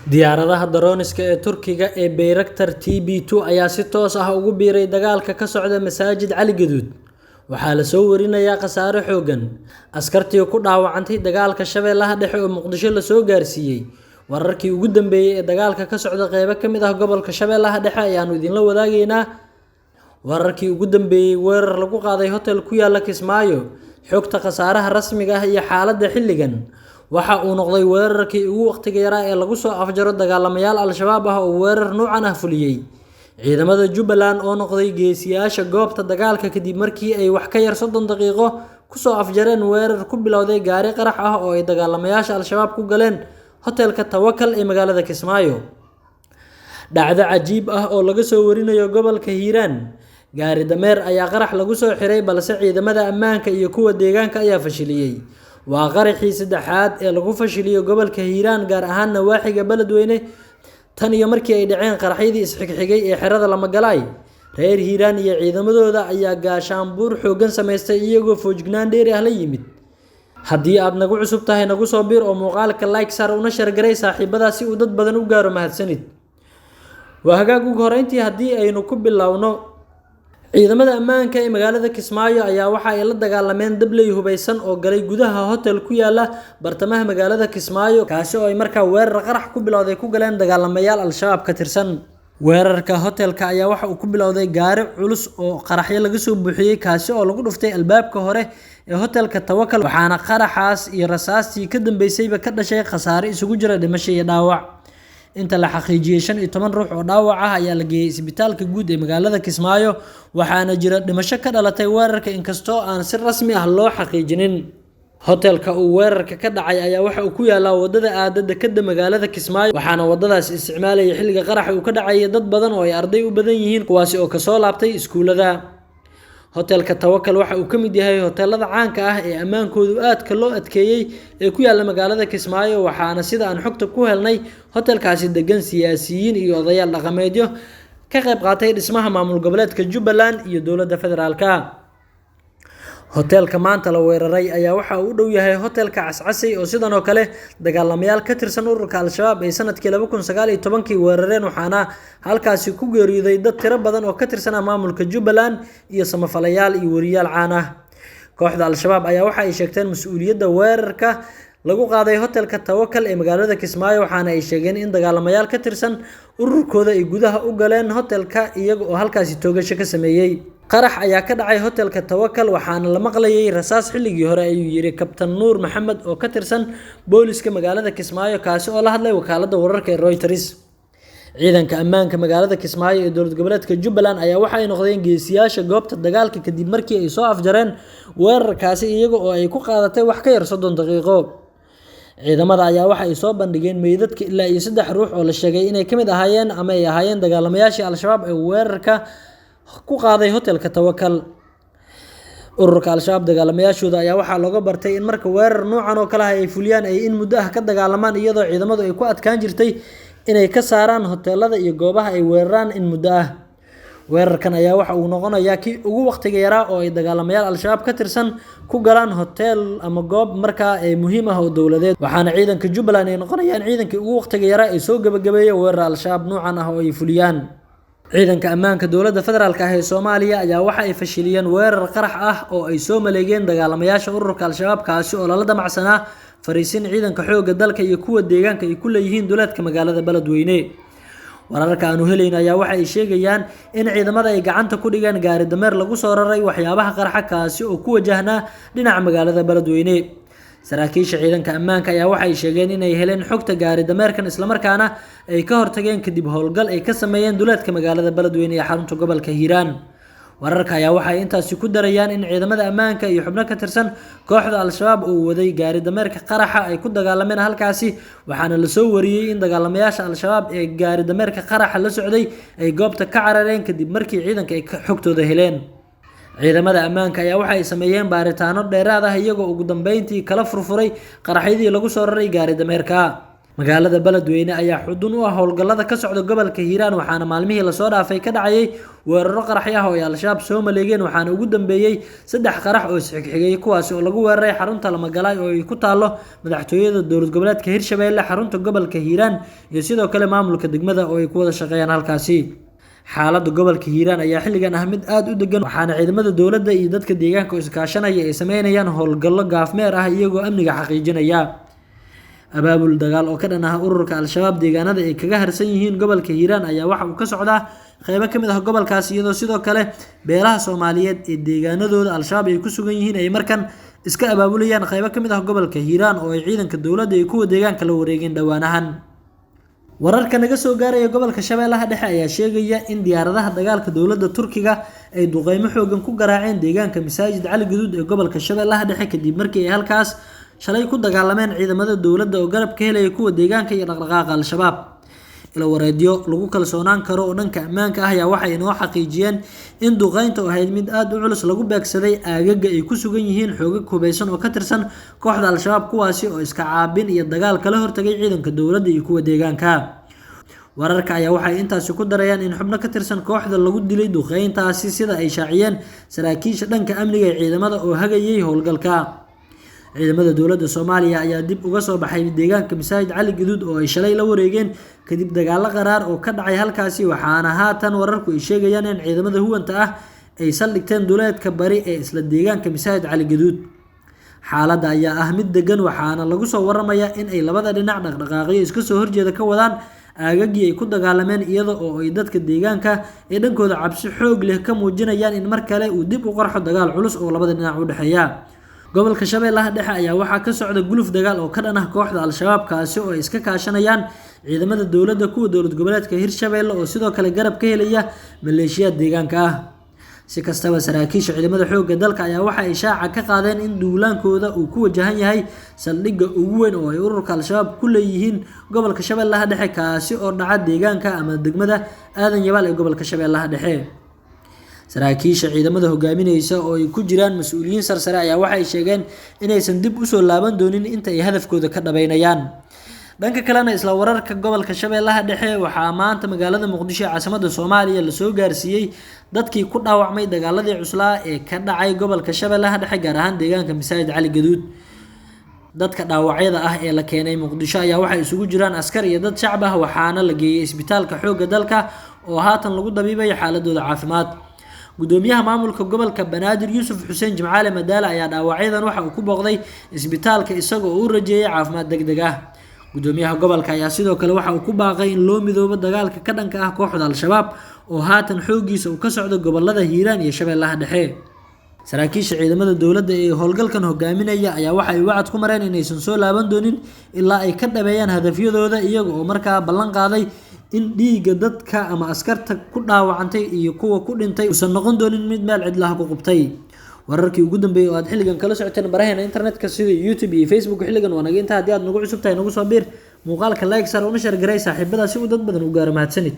Diyaaradaha Daroniska ee Turkiga ee Bayraktar TB2 ayaa si toos ah ugu biiray dagaalka ka socda Masaajid Cali Gaduud. Waxaa la soo warinayaa khasaare xooggan. Askartii ku dhaawacantay dagaalka Shabeellaha Dhexe oo Muqdisho la soo gaarsiiyay. Wararkii ugu dambeeyay ee dagaalka ka socda qaybo ka mid ah gobolka Shabeellaha Dhexe ayaanu idinla wadaagaynaa. Wararkii ugu dambeeyay weerar lagu qaaday hotel ku yaala Kismaayo. Xogta khasaaraha rasmiga ah iyo xaaladda xilligan. Waxa uu noqday weerarkii ugu waqtiga yaraa ee lagu soo afjaro dagaalamayaal Al-Shabaab ah oo weerar noocan ah fuliyay. Ciidamada Jubbaland oo noqday geesiyaasha goobta dagaalka kadib markii ay wax ka yar 30 daqiiqo ku soo afjareen weerar ku bilowday gaari qarax ah oo ay dagaalamayaasha Al-Shabaab ku galeen hotelka Tawakal ee magaalada Kismaayo. Dhacdo cajiib ah oo laga soo warinayo gobolka Hiiraan. Gaari dameer ayaa qarax lagu soo xiray balse ciidamada ammaanka iyo kuwa deegaanka ayaa fashiliyay. Waa qaraxii saddexaad ee lagu fashiliyo gobolka Hiiraan gaar ahaan nawaaxiga Beledweyne tan iyo markii ay dhaceen qaraxyadii isxigxigay ee xerada Lamagalaay. Reer Hiiraan iyo ciidamadooda ayaa gaashaanbuur xooggan sameystay iyagoo foojignaan dheeri ah la yimid. Haddii aad nagu cusub tahay nagu soo biir oo muuqaalka like sar una share garay saaxiibada si uu dad badan u gaaro mahadsanid. Waa hagaag ugu horeyntii haddii aynu ku bilowno ciidamada ammaanka ee magaalada Kismaayo ayaa waxa ay la dagaalameen dabley hubeysan oo galay gudaha hotel ku yaala bartamaha magaalada Kismaayo kaasi oo ay markaa weerar qarax ku bilowday ku galeen dagaalamayaal Al-Shabaab ka tirsan. Weerarka hotelka ayaa waxa uu ku bilowday gaari culus oo qaraxyo laga soo buuxiyay kaasi oo lagu dhuftay albaabka hore ee hotelka Tawakal waxaana qaraxaas iyo rasaastii ka dambeysayba ka dhashay khasaare isugu jira dhimasho iyo dhaawac. Inta la xaqiijiyay 15 ruux oo dhaawac ah ayaa la geeyay isbitaalka guud ee magaalada Kismaayo waxaana jira dhimasho ka dhalatay weerarka inkastoo aan si rasmi ah loo xaqiijinin. Hotelka uu weerarka ka dhacay ayaa waxa uu ku yaalaa wadada aadada kadib magaalada Kismaayo waxaana wadadaas isticmaalaya xilliga qaraxa uu ka dhacay dad badan oo ay arday u badan yihiin kuwaasi oo ka soo laabtay iskuulada. Hotelka Tawakal waxa uu ka mid yahay hoteelada caanka ah ee ammaankoodu aadka loo adkeeyay ee ku yaala magaalada Kismaayo waxaana sida aan xogta ku helnay hotelkaasi degan siyaasiyiin iyo odayaal dhaqameedyo ka qayb qaatay dhismaha maamul goboleedka Jubbaland iyo dowladda federaalka. Hotelka maanta la weeraray ayaa waxa uu u dhow yahay hotelka Cascasay oo sidoo kale dagaalamayaal ka tirsan ururka Al-Shabaab ay sanadkii 2019 weerareen waxaana halkaasi ku geeriyooday dad tiro badan oo ka tirsan maamulka Jubbaland iyo samafalayaal iyo wariyaal caan ah. Kooxda Al-Shabaab ayaa waxa ay sheegteen mas'uuliyadda weerarka lagu qaaday hotelka Tawakal ee magaalada Kismaayo waxaana ay sheegeen in dagaalamayaal ka tirsan ururkooda ay gudaha u galeen hotelka iyaga oo halkaasi toogasho ka sameeyay. Qarax ayaa ka dhacay hotelka Tawakal waxaana la maqlayay rasaas xilligii hore ayuu yiri Kabtan Nuur Maxamed oo ka tirsan booliska magaalada Kismaayo kaasi oo la hadlay wakaaladda wararka ee Reuters. Ciidanka ammaanka magaalada Kismaayo ee dowlad goboleedka Jubbaland ayaa waxa ay noqdeen geesiyaasha goobta dagaalka kadib markii ay soo afjareen weerarkaasi iyaga oo ay ku qaadatay wax ka yar 30 daqiiqo. Ciidamada ayaa waxa ay soo bandhigeen meydadka ilaa iyo 3 ruux oo la sheegay inay ka mid ahaayeen ama ay ahaayeen dagaalamayaashii Al-Shabaab ee weerarka ku qaaday hotelka Tawakal. Ururka Al-Shabaab dagaalamayaashooda ayaa waxa looga bartay in marka weerar noocan oo kale ah ay fuliyaan ay in muddo ah ka dagaalamaan iyadoo ciidamadu ay ku adkaan jirtay inay ka saaraan hoteelada iyo goobaha ay weeraraan in muddo ah. Weerarkan ayaa waxa uu noqonayaa kii ugu waqtiga yaraa oo ay dagaalamayaal Al-Shabaab ka tirsan ku galaan hotel ama goob markaa ee muhiim ah oo dowladeed waxaana ciidanka Jubbaland ay noqonayaan ciidankii ugu waqtiga yaraa ee soo gabagabeeyay weerar Al-Shabaab noocan ah oo ay fuliyaan. Ciidanka ammaanka dowladda federaalka ah ee Soomaaliya ayaa waxa ay fashiliyeen weerar qarax ah oo ay soo maleegeen dagaalamayaasha ururka Al-Shabaab kaasi oo lala damacsanaa fariisin ciidanka xoogga dalka iyo kuwa deegaanka ay ku leeyihiin duleedka magaalada Beledweyne. Wararka aanu helayna ayaa waxa ay sheegayaan in ciidamada ay gacanta ku dhigeen gaari dameer lagu soo raray waxyaabaha qaraxa kaasi oo ku wajahnaa dhinaca magaalada Beledweyne. Saraakiisha ciidanka ammaanka ayaa waxa ay sheegeen in ay heleen xogta gaari dameerkan isla markaana ay ka hortageen kadib howlgal ay ka sameeyeen duleedka magaalada Beledweyne ee xarunta gobolka Hiiraan. Wararka ayaa waxa ay intaasi ku darayaan in ciidamada ammaanka iyo xubno ka tirsan kooxda Al-Shabaab uu waday gaari dameerka qaraxa ay ku dagaalameen halkaasi waxaana la soo wariyay in dagaalamayaasha Al-Shabaab ee gaari dameerka qaraxa la socday ay goobta ka carareen kadib markii ciidanka ay xogtooda heleen. Ciidamada ammaanka ayaa waxa ay sameeyeen baaritaano dheeraad ah iyagoo ugu dambeyntii kala furfuray qaraxyadii lagu soo raray gaari dameerka. magaalada Beledweyne ayaa xudun u ah howlgallada ka socda gobolka Hiiraan waxaana maalmihii la soo dhaafay ka dhacay weeraro qaraxyo ah oo ay al-shabaab soo maleegeen waxaana ugu dambeeyay 3 qarax oo isxigxigay kuwaas oo lagu weeraray xarunta Lamagalaay oo ay ku taalo madaxtooyada dowlad goboleedka Hirshabeelle xarunta gobolka Hiiraan iyo sidoo kale maamulka degmada oo ay ku wada shaqeeyaan halkaasi xaaladda gobolka Hiiraan ayaa xilligan ah mid aad u degan waxaana ciidamada dowladda iyo dadka deegaanka iskaashanaya ay sameynayaan howlgallo gaafmeer ah iyagoo amniga xaqiijinaya abaabul dagaal oo ka dhan ah ururka al-shabaab deegaanada ay kaga harsan yihiin gobolka Hiiraan ayaa waxa uu ka socdaa qaybo ka mid ah gobolkaas iyadoo sidoo kale beelaha Soomaaliyeed ee deegaanadooda al-shabaab ay ku sugan yihiin ay markan iska abaabulayaan qaybo ka mid ah gobolka Hiiraan oo ay ciidanka dowladda iyo kuwa deegaanka la wareegeen dhawaanahan wararka naga soo gaaraya gobolka Shabeellaha Dhexe ayaa sheegaya in diyaaradaha dagaalka dowladda Turkiga ay duqeymo xoogan ku garaaceen deegaanka Masaajid Cali Gaduud ee gobolka Shabeellaha Dhexe kadib markii ay halkaas shalay ku dagaalameen ciidamada dowladda oo garab ka helaya kuwa deegaanka iyo dhaqdhaqaaqa al-shabaab ila wareedyo lagu kalsoonaan karo oo dhanka ammaanka ah ayaa waxay inoo xaqiijiyeen in duqeynta oo ahayd mid aad u culus lagu beegsaday aagaga ay ku sugan yihiin xoogag hubeysan oo ka tirsan kooxda al-shabaab kuwaasi oo iska caabin iyo dagaal kala hortagay ciidanka dowladda iyo kuwa deegaanka wararka ayaa waxay intaasi ku darayaan in xubno ka tirsan kooxda lagu dilay duqeyntaasi sida ay shaaciyeen saraakiisha dhanka amniga ee ciidamada oo hagayay howlgalka ciidamada dowladda Soomaaliya ayaa dib uga soo baxay deegaanka Masaajid Cali Gaduud oo ay shalay la wareegeen kadib dagaalo qaraar oo ka dhacay halkaasi waxaana haatan wararku ay sheegayaan in ciidamada huwanta ah ay saldhigteen duleedka bari ee isla deegaanka Masaajid Cali Gaduud xaaladda ayaa ah mid degan waxaana lagu soo waramayaa in ay labada dhinac dhaqdhaqaaqyo iska soo horjeeda ka wadaan aagagii ay ku dagaalameen iyada oo ay dadka deegaanka ee dhankooda cabsi xoog leh ka muujinayaan in mar kale uu dib u qarxo dagaal culus oo labada dhinac u dhaxeeya gobolka Shabeellaha Dhexe ayaa waxaa ka socda guluf dagaal oo ka dhan ah kooxda al-shabaab kaasi oo ay iska kaashanayaan ciidamada dowladda kuwa dowlad goboleedka Hirshabeelle oo sidoo kale garab ka helaya maleeshiyada deegaanka ah si kastaba saraakiisha ciidamada xoogga dalka ayaa waxa ay shaaca ka qaadeen in duulaankooda uu ku wajahan yahay saldhigga ugu weyn oo ay ururka al-shabaab ku leeyihiin gobolka Shabeellaha Dhexe kaasi oo dhaca deegaanka ama degmada Aadan Yabaal ee gobolka Shabeellaha Dhexe saraakiisha ciidamada hogaaminaysa oo ay ku jiraan mas'uuliyiin sarsare ayaa waxay sheegeen inaysan dib u soo laaban doonin inta ay hadafkooda ka dhabeynayaan dhanka kalena isla wararka gobolka Shabeellaha Dhexe waxaa maanta magaalada Muqdisho ee caasimadda Soomaaliya la soo gaarsiiyay dadkii ku dhaawacmay dagaaladii cuslaa ee ka dhacay gobolka Shabeellaha Dhexe gaar ahaan deegaanka Masaajid Cali Gaduud dadka dhaawacyada ah ee la keenay Muqdisho ayaa waxay isugu jiraan askar iyo dad shacab ah waxaana la geeyay isbitaalka xoogga dalka oo haatan lagu dabiibay xaaladooda caafimaad gudoomiyaha maamulka gobolka Banaadir Yuusuf Xuseen Jimcaale Madaala ayaa dhaawacyadan waxa uu ku booqday isbitaalka isagoo uu rajeeyay caafimaad degdeg ah gudoomiyaha gobolka ayaa sidoo kale waxa uu ku baaqay in loo midoobo dagaalka ka dhanka ah kooxda al-shabaab oo haatan xoogiisa uu ka socdo gobolada Hiiraan iyo Shabeellaha Dhexe saraakiisha ciidamada dowladda ee howlgalkan hogaaminaya ayaa waxa ay wacad ku mareen inaysan soo laaban doonin ilaa ay ka dhabeeyaan hadafyadooda iyaga oo markaa ballan qaaday in dhiiga dadka ama askarta ku dhaawacantay iyo kuwa ku dhintay uusan noqon doonin mid meel cidlaha ku qubtay wararkii ugu dambeeyay oo aad xilligan kala socoteen baraheena internetka sida YouTube iyo Facebook xilligan waa naga inta haddii aad nagu cusub tahay nagu soo biir muuqaalka like sar una share garay saaxiibada si uu dad badan u gaaro mahadsanid